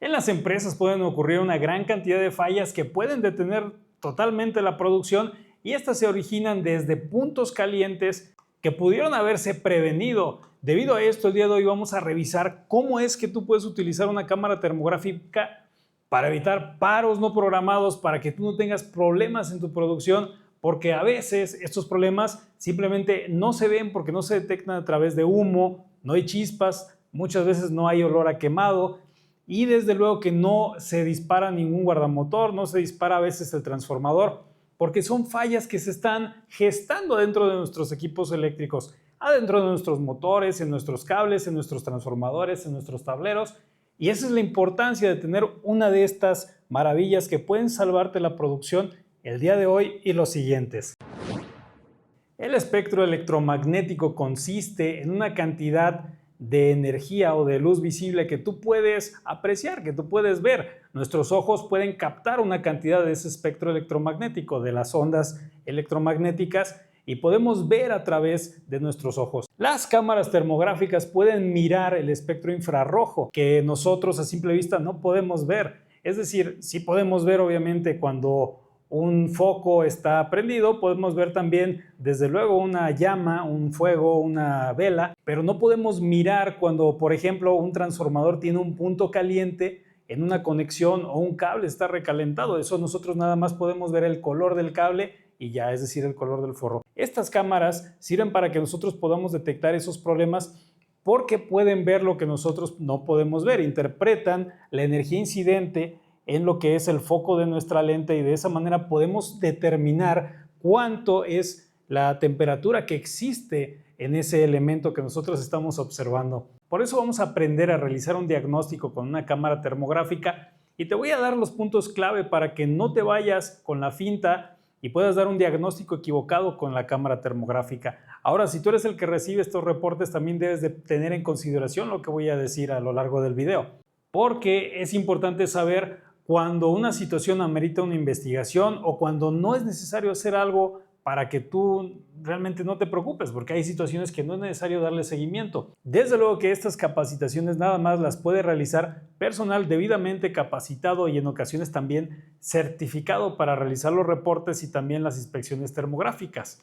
En las empresas pueden ocurrir una gran cantidad de fallas que pueden detener totalmente la producción y estas se originan desde puntos calientes que pudieron haberse prevenido. Debido a esto, el día de hoy vamos a revisar cómo es que tú puedes utilizar una cámara termográfica para evitar paros no programados, para que tú no tengas problemas en tu producción, porque a veces estos problemas simplemente no se ven porque no se detectan a través de humo, no hay chispas, muchas veces no hay olor a quemado y desde luego que no se dispara ningún guardamotor, no se dispara a veces el transformador, porque son fallas que se están gestando dentro de nuestros equipos eléctricos, adentro de nuestros motores, en nuestros cables, en nuestros transformadores, en nuestros tableros. Y esa es la importancia de tener una de estas maravillas que pueden salvarte la producción el día de hoy y los siguientes. El espectro electromagnético consiste en una cantidad de energía o de luz visible que tú puedes apreciar, que tú puedes ver. Nuestros ojos pueden captar una cantidad de ese espectro electromagnético, de las ondas electromagnéticas, y podemos ver a través de nuestros ojos. Las cámaras termográficas pueden mirar el espectro infrarrojo que nosotros a simple vista no podemos ver. Es decir, sí podemos ver obviamente cuando un foco está prendido, podemos ver también desde luego una llama, un fuego, una vela, pero no podemos mirar cuando, por ejemplo, un transformador tiene un punto caliente en una conexión o un cable está recalentado. Eso nosotros nada más podemos ver el color del cable y ya, es decir, el color del forro. Estas cámaras sirven para que nosotros podamos detectar esos problemas porque pueden ver lo que nosotros no podemos ver, interpretan la energía incidente en lo que es el foco de nuestra lente y de esa manera podemos determinar cuánto es la temperatura que existe en ese elemento que nosotros estamos observando. Por eso vamos a aprender a realizar un diagnóstico con una cámara termográfica y te voy a dar los puntos clave para que no te vayas con la finta y puedas dar un diagnóstico equivocado con la cámara termográfica. Ahora, si tú eres el que recibe estos reportes, también debes de tener en consideración lo que voy a decir a lo largo del video, porque es importante saber cuando una situación amerita una investigación o cuando no es necesario hacer algo para que tú realmente no te preocupes, porque hay situaciones que no es necesario darle seguimiento. Desde luego que estas capacitaciones nada más las puede realizar personal debidamente capacitado y en ocasiones también certificado para realizar los reportes y también las inspecciones termográficas.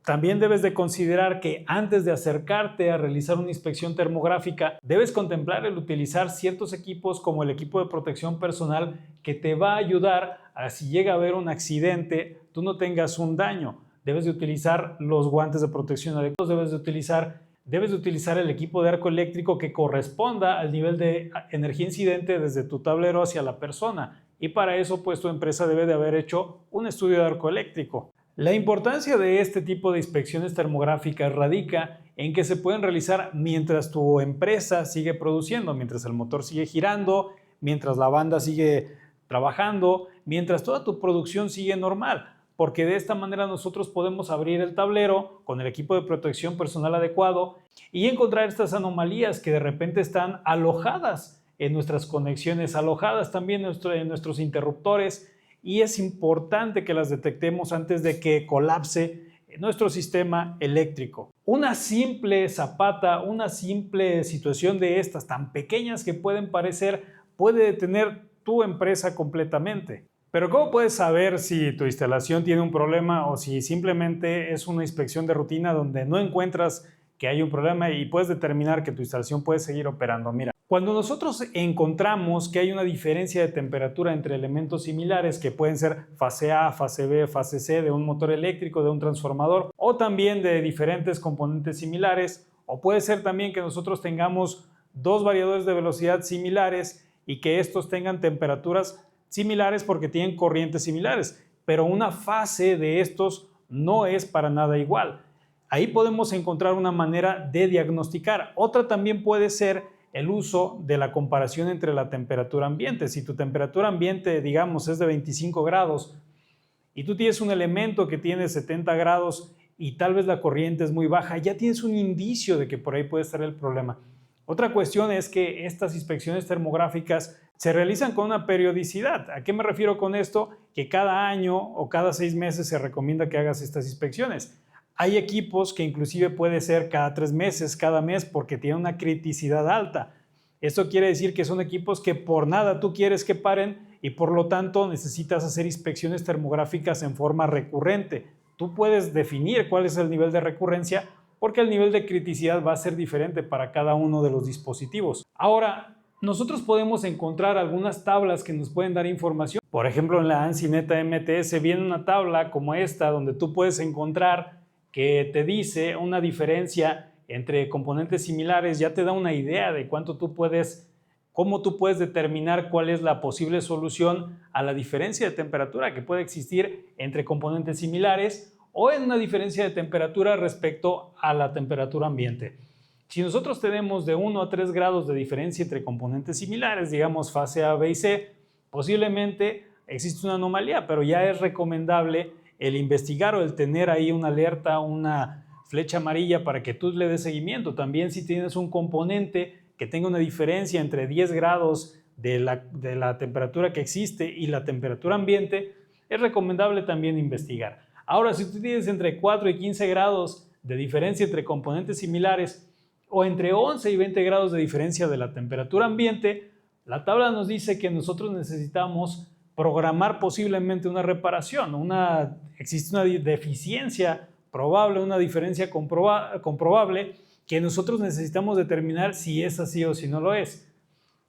También debes de considerar que antes de acercarte a realizar una inspección termográfica, debes contemplar el utilizar ciertos equipos como el equipo de protección personal que te va a ayudar a si llega a haber un accidente, tú no tengas un daño. Debes de utilizar los guantes de protección adecuados, debes de utilizar el equipo de arco eléctrico que corresponda al nivel de energía incidente desde tu tablero hacia la persona. Y para eso, pues tu empresa debe de haber hecho un estudio de arco eléctrico. La importancia de este tipo de inspecciones termográficas radica en que se pueden realizar mientras tu empresa sigue produciendo, mientras el motor sigue girando, mientras la banda sigue trabajando, mientras toda tu producción sigue normal, porque de esta manera nosotros podemos abrir el tablero con el equipo de protección personal adecuado y encontrar estas anomalías que de repente están alojadas en nuestras conexiones, alojadas también en nuestros interruptores, y es importante que las detectemos antes de que colapse nuestro sistema eléctrico. Una simple zapata, una simple situación de estas tan pequeñas que pueden parecer, puede detener tu empresa completamente. Pero ¿cómo puedes saber si tu instalación tiene un problema o si simplemente es una inspección de rutina donde no encuentras que hay un problema y puedes determinar que tu instalación puede seguir operando? Mira, cuando nosotros encontramos que hay una diferencia de temperatura entre elementos similares que pueden ser fase A, fase B, fase C de un motor eléctrico, de un transformador o también de diferentes componentes similares, o puede ser también que nosotros tengamos dos variadores de velocidad similares y que estos tengan temperaturas similares porque tienen corrientes similares, pero una fase de estos no es para nada igual. Ahí podemos encontrar una manera de diagnosticar. Otra también puede ser el uso de la comparación entre la temperatura ambiente. Si tu temperatura ambiente, digamos, es de 25 grados y tú tienes un elemento que tiene 70 grados y tal vez la corriente es muy baja, ya tienes un indicio de que por ahí puede estar el problema. Otra cuestión es que estas inspecciones termográficas se realizan con una periodicidad. ¿A qué me refiero con esto? Que cada año o cada 6 meses se recomienda que hagas estas inspecciones. Hay equipos que inclusive puede ser cada 3 meses, cada mes, porque tienen una criticidad alta. Esto quiere decir que son equipos que por nada tú quieres que paren y por lo tanto necesitas hacer inspecciones termográficas en forma recurrente. Tú puedes definir cuál es el nivel de recurrencia porque el nivel de criticidad va a ser diferente para cada uno de los dispositivos. Ahora, nosotros podemos encontrar algunas tablas que nos pueden dar información. Por ejemplo, en la ANSI Neta MTS viene una tabla como esta donde tú puedes encontrar que te dice una diferencia entre componentes similares, ya te da una idea de cómo tú puedes determinar cuál es la posible solución a la diferencia de temperatura que puede existir entre componentes similares o en una diferencia de temperatura respecto a la temperatura ambiente. Si nosotros tenemos de 1 a 3 grados de diferencia entre componentes similares, digamos fase A, B y C, posiblemente existe una anomalía, pero ya es recomendable el investigar o el tener ahí una alerta, una flecha amarilla para que tú le des seguimiento. También si tienes un componente que tenga una diferencia entre 10 grados de la temperatura que existe y la temperatura ambiente, es recomendable también investigar. Ahora, si tú tienes entre 4 y 15 grados de diferencia entre componentes similares o entre 11 y 20 grados de diferencia de la temperatura ambiente, la tabla nos dice que nosotros necesitamos programar posiblemente una reparación. Existe una deficiencia probable, una diferencia comprobable que nosotros necesitamos determinar si es así o si no lo es.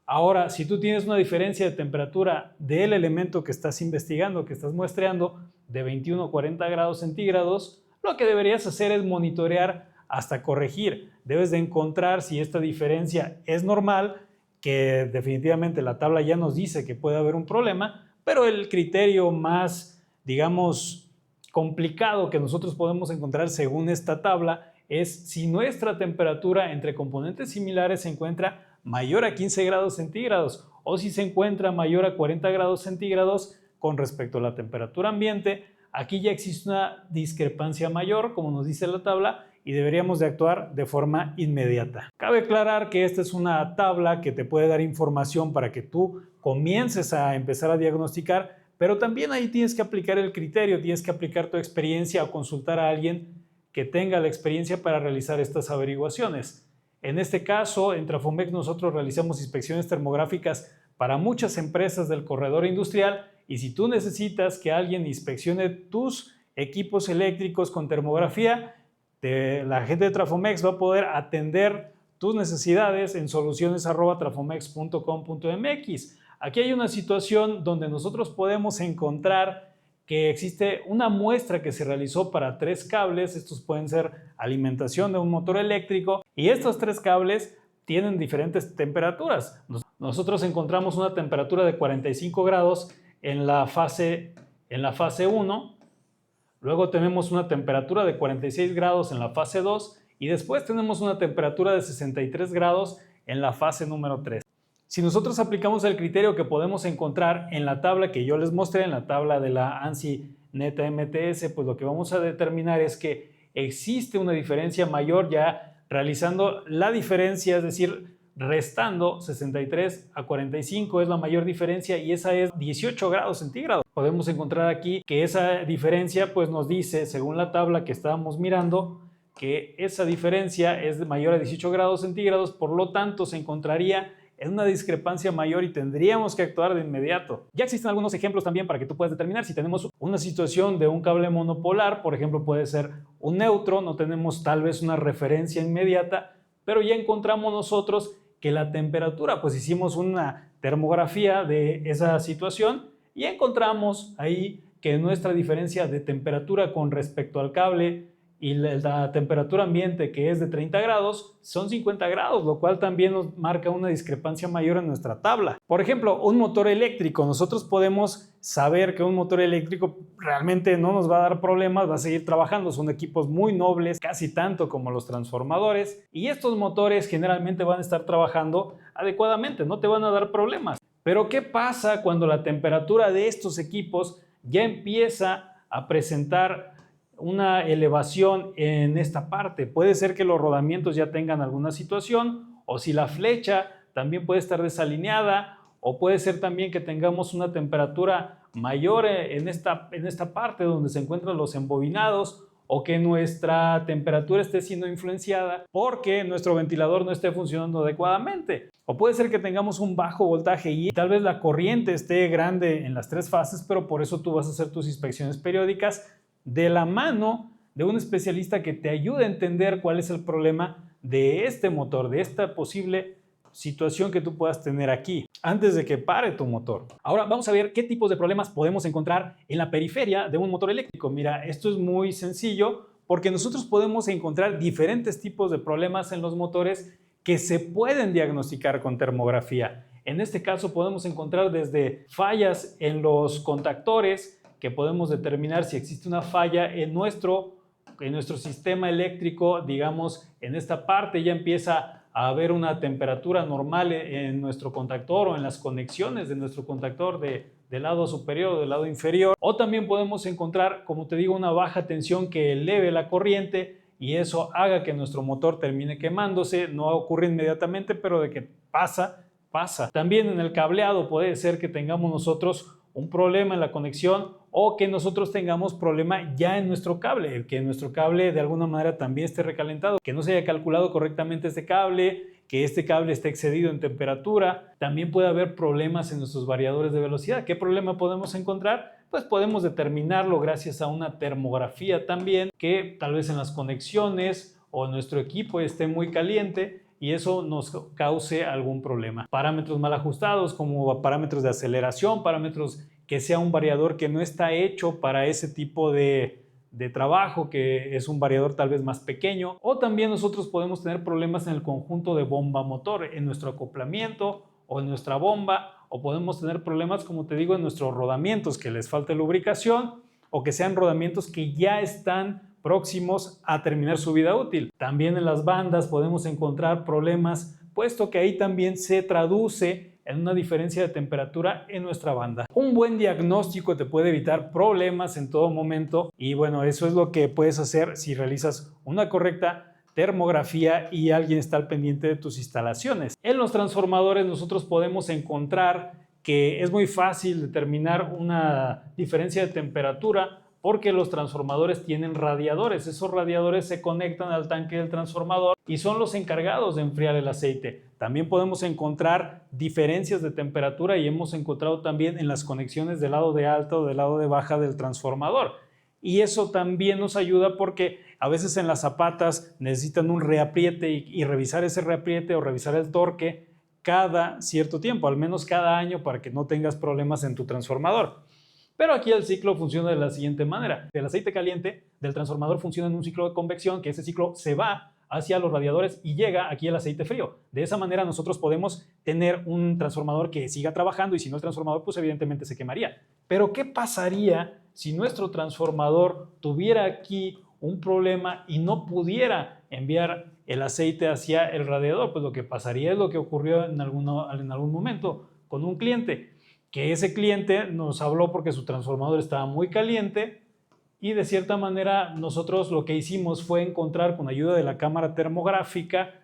Ahora, si tú tienes una diferencia de temperatura del elemento que estás investigando, que estás muestreando, de 21 a 40 grados centígrados, lo que deberías hacer es monitorear hasta corregir. Debes de encontrar si esta diferencia es normal, que definitivamente la tabla ya nos dice que puede haber un problema, pero el criterio más, digamos, complicado que nosotros podemos encontrar según esta tabla es si nuestra temperatura entre componentes similares se encuentra mayor a 15 grados centígrados o si se encuentra mayor a 40 grados centígrados con respecto a la temperatura ambiente. Aquí ya existe una discrepancia mayor, como nos dice la tabla, y deberíamos de actuar de forma inmediata. Cabe aclarar que esta es una tabla que te puede dar información para que tú comiences a empezar a diagnosticar, pero también ahí tienes que aplicar el criterio, tienes que aplicar tu experiencia o consultar a alguien que tenga la experiencia para realizar estas averiguaciones. En este caso, en Trafomex nosotros realizamos inspecciones termográficas para muchas empresas del corredor industrial y si tú necesitas que alguien inspeccione tus equipos eléctricos con termografía, la gente de Trafomex va a poder atender tus necesidades en soluciones@trafomex.com.mx. Aquí hay una situación donde nosotros podemos encontrar que existe una muestra que se realizó para 3 cables. Estos pueden ser alimentación de un motor eléctrico y estos 3 cables tienen diferentes temperaturas. Nosotros encontramos una temperatura de 45 grados en la fase 1, luego tenemos una temperatura de 46 grados en la fase 2 y después tenemos una temperatura de 63 grados en la fase número 3. Si nosotros aplicamos el criterio que podemos encontrar en la tabla que yo les mostré, en la tabla de la ANSI Neta MTS, pues lo que vamos a determinar es que existe una diferencia mayor ya realizando la diferencia, es decir, restando 63 a 45 es la mayor diferencia y esa es 18 grados centígrados. Podemos encontrar aquí que esa diferencia pues nos dice, según la tabla que estábamos mirando, que esa diferencia es mayor a 18 grados centígrados, por lo tanto se encontraría en una discrepancia mayor y tendríamos que actuar de inmediato. Ya existen algunos ejemplos también para que tú puedas determinar si tenemos una situación de un cable monopolar, por ejemplo puede ser un neutro, no tenemos tal vez una referencia inmediata, pero ya encontramos nosotros que la temperatura, pues hicimos una termografía de esa situación y encontramos ahí que nuestra diferencia de temperatura con respecto al cable y la temperatura ambiente, que es de 30 grados, son 50 grados, lo cual también nos marca una discrepancia mayor en nuestra tabla. Por ejemplo, un motor eléctrico. Nosotros podemos saber que un motor eléctrico realmente no nos va a dar problemas, va a seguir trabajando. Son equipos muy nobles, casi tanto como los transformadores. Y estos motores generalmente van a estar trabajando adecuadamente, no te van a dar problemas. Pero ¿qué pasa cuando la temperatura de estos equipos ya empieza a presentar una elevación en esta parte? Puede ser que los rodamientos ya tengan alguna situación, o si la flecha también puede estar desalineada, o puede ser también que tengamos una temperatura mayor en esta parte donde se encuentran los embobinados, o que nuestra temperatura esté siendo influenciada porque nuestro ventilador no esté funcionando adecuadamente. O puede ser que tengamos un bajo voltaje y tal vez la corriente esté grande en las 3 fases, pero por eso tú vas a hacer tus inspecciones periódicas de la mano de un especialista que te ayude a entender cuál es el problema de este motor, de esta posible situación que tú puedas tener aquí antes de que pare tu motor. Ahora vamos a ver qué tipos de problemas podemos encontrar en la periferia de un motor eléctrico. Mira, esto es muy sencillo porque nosotros podemos encontrar diferentes tipos de problemas en los motores que se pueden diagnosticar con termografía. En este caso podemos encontrar desde fallas en los contactores, que podemos determinar si existe una falla en nuestro sistema eléctrico, digamos, en esta parte ya empieza a haber una temperatura normal en nuestro contactor o en las conexiones de nuestro contactor del lado superior o del lado inferior. O también podemos encontrar, como te digo, una baja tensión que eleve la corriente y eso haga que nuestro motor termine quemándose. No ocurre inmediatamente, pero de que pasa, pasa. También en el cableado puede ser que tengamos nosotros un problema en la conexión o que nosotros tengamos problema ya en nuestro cable, que nuestro cable de alguna manera también esté recalentado, que no se haya calculado correctamente este cable, que este cable esté excedido en temperatura. También puede haber problemas en nuestros variadores de velocidad. ¿Qué problema podemos encontrar? Pues podemos determinarlo gracias a una termografía también, que tal vez en las conexiones o nuestro equipo esté muy caliente y eso nos cause algún problema. Parámetros mal ajustados como parámetros de aceleración, parámetros que sea un variador que no está hecho para ese tipo de trabajo, que es un variador tal vez más pequeño. O también nosotros podemos tener problemas en el conjunto de bomba motor, en nuestro acoplamiento o en nuestra bomba, o podemos tener problemas, como te digo, en nuestros rodamientos, que les falte lubricación o que sean rodamientos que ya están próximos a terminar su vida útil. También en las bandas podemos encontrar problemas, puesto que ahí también se traduce en una diferencia de temperatura en nuestra banda. Un buen diagnóstico te puede evitar problemas en todo momento y bueno, eso es lo que puedes hacer si realizas una correcta termografía y alguien está al pendiente de tus instalaciones. En los transformadores nosotros podemos encontrar que es muy fácil determinar una diferencia de temperatura porque los transformadores tienen radiadores. Esos radiadores se conectan al tanque del transformador y son los encargados de enfriar el aceite. También podemos encontrar diferencias de temperatura y hemos encontrado también en las conexiones del lado de alta o del lado de baja del transformador. Y eso también nos ayuda porque a veces en las zapatas necesitan un reapriete y revisar ese reapriete o revisar el torque cada cierto tiempo, al menos cada año, para que no tengas problemas en tu transformador. Pero aquí el ciclo funciona de la siguiente manera. El aceite caliente del transformador funciona en un ciclo de convección, que ese ciclo se va hacia los radiadores y llega aquí el aceite frío. De esa manera nosotros podemos tener un transformador que siga trabajando y si no el transformador pues evidentemente se quemaría. Pero ¿qué pasaría si nuestro transformador tuviera aquí un problema y no pudiera enviar el aceite hacia el radiador? Pues lo que pasaría es lo que ocurrió en algún momento con un cliente, que ese cliente nos habló porque su transformador estaba muy caliente y de cierta manera nosotros lo que hicimos fue encontrar con ayuda de la cámara termográfica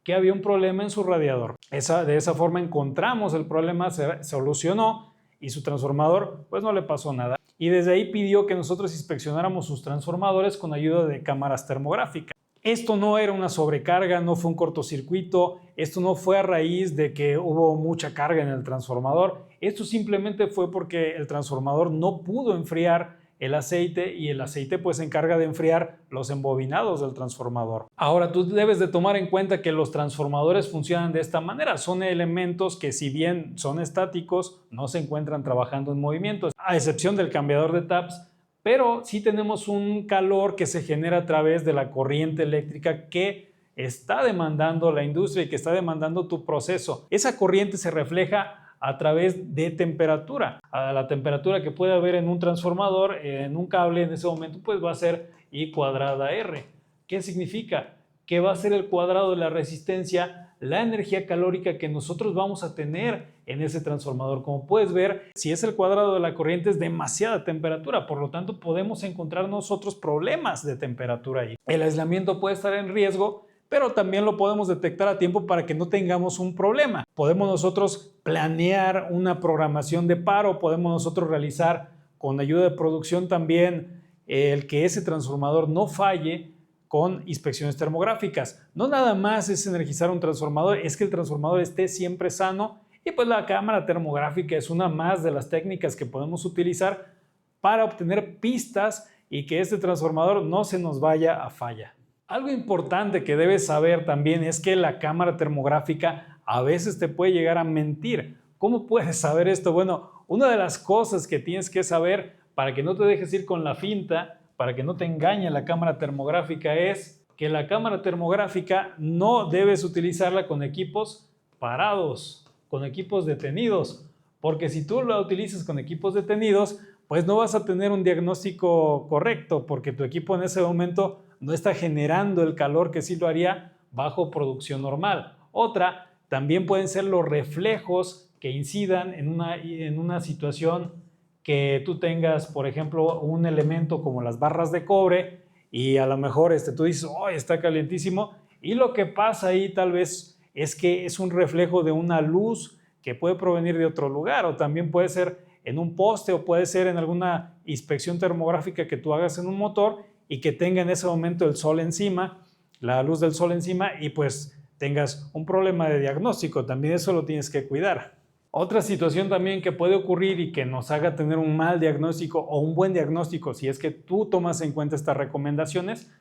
que había un problema en su radiador. De esa forma encontramos el problema, se solucionó y su transformador pues no le pasó nada. Y desde ahí pidió que nosotros inspeccionáramos sus transformadores con ayuda de cámaras termográficas. Esto no era una sobrecarga, no fue un cortocircuito, esto no fue a raíz de que hubo mucha carga en el transformador, esto simplemente fue porque el transformador no pudo enfriar el aceite y el aceite pues se encarga de enfriar los embobinados del transformador. Ahora tú debes de tomar en cuenta que los transformadores funcionan de esta manera, son elementos que si bien son estáticos no se encuentran trabajando en movimiento, a excepción del cambiador de taps, pero sí tenemos un calor que se genera a través de la corriente eléctrica que está demandando la industria y que está demandando tu proceso. Esa corriente se refleja a través de temperatura. A la temperatura que puede haber en un transformador, en un cable en ese momento, pues va a ser I cuadrada R. ¿Qué significa? Que va a ser el cuadrado de la resistencia, la energía calórica que nosotros vamos a tener en ese transformador. Como puedes ver, si es el cuadrado de la corriente es demasiada temperatura, por lo tanto podemos encontrar nosotros problemas de temperatura ahí. El aislamiento puede estar en riesgo, pero también lo podemos detectar a tiempo para que no tengamos un problema. Podemos nosotros planear una programación de paro, podemos nosotros realizar con ayuda de producción también el que ese transformador no falle con inspecciones termográficas. No nada más es energizar un transformador, es que el transformador esté siempre sano, y pues la cámara termográfica es una más de las técnicas que podemos utilizar para obtener pistas y que este transformador no se nos vaya a falla. Algo importante que debes saber también es que la cámara termográfica a veces te puede llegar a mentir. ¿Cómo puedes saber esto? Bueno, una de las cosas que tienes que saber para que no te dejes ir con la finta, para que no te engañe la cámara termográfica, es que la cámara termográfica no debes utilizarla con equipos parados, con equipos detenidos, porque si tú la utilizas con equipos detenidos, pues no vas a tener un diagnóstico correcto, porque tu equipo en ese momento no está generando el calor que sí lo haría bajo producción normal. Otra, también pueden ser los reflejos que incidan en una situación que tú tengas, por ejemplo, un elemento como las barras de cobre y a lo mejor tú dices, oh, está calientísimo, y lo que pasa ahí tal vez es que es un reflejo de una luz que puede provenir de otro lugar, o también puede ser en un poste, o puede ser en alguna inspección termográfica que tú hagas en un motor y que tenga en ese momento el sol encima, la luz del sol encima, y pues tengas un problema de diagnóstico. También eso lo tienes que cuidar. Otra situación también que puede ocurrir y que nos haga tener un mal diagnóstico o un buen diagnóstico, si es que tú tomas en cuenta estas recomendaciones,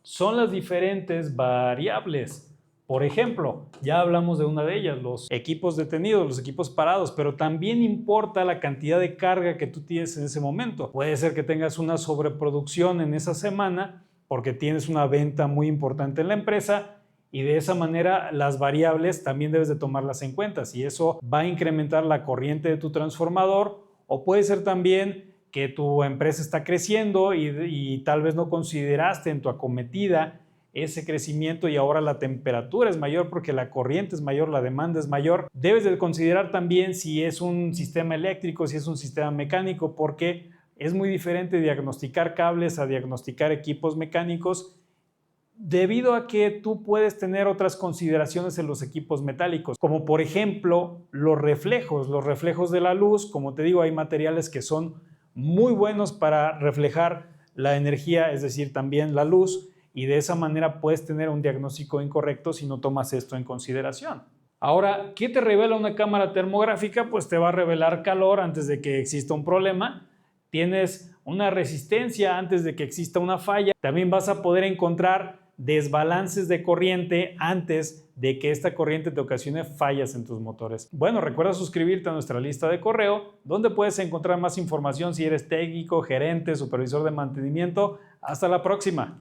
son las diferentes variables. Por ejemplo, ya hablamos de una de ellas, los equipos detenidos, los equipos parados, pero también importa la cantidad de carga que tú tienes en ese momento. Puede ser que tengas una sobreproducción en esa semana porque tienes una venta muy importante en la empresa, y de esa manera las variables también debes de tomarlas en cuenta. Si eso va a incrementar la corriente de tu transformador, o puede ser también que tu empresa está creciendo y tal vez no consideraste en tu acometida ese crecimiento, y ahora la temperatura es mayor porque la corriente es mayor, la demanda es mayor. Debes de considerar también si es un sistema eléctrico, si es un sistema mecánico, porque es muy diferente diagnosticar cables a diagnosticar equipos mecánicos, debido a que tú puedes tener otras consideraciones en los equipos metálicos, como por ejemplo los reflejos de la luz. Como te digo, hay materiales que son muy buenos para reflejar la energía, es decir, también la luz, y de esa manera puedes tener un diagnóstico incorrecto si no tomas esto en consideración. Ahora, ¿qué te revela una cámara termográfica? Pues te va a revelar calor antes de que exista un problema. Tienes una resistencia antes de que exista una falla. También vas a poder encontrar desbalances de corriente antes de que esta corriente te ocasione fallas en tus motores. Bueno, recuerda suscribirte a nuestra lista de correo, donde puedes encontrar más información si eres técnico, gerente, supervisor de mantenimiento. Hasta la próxima.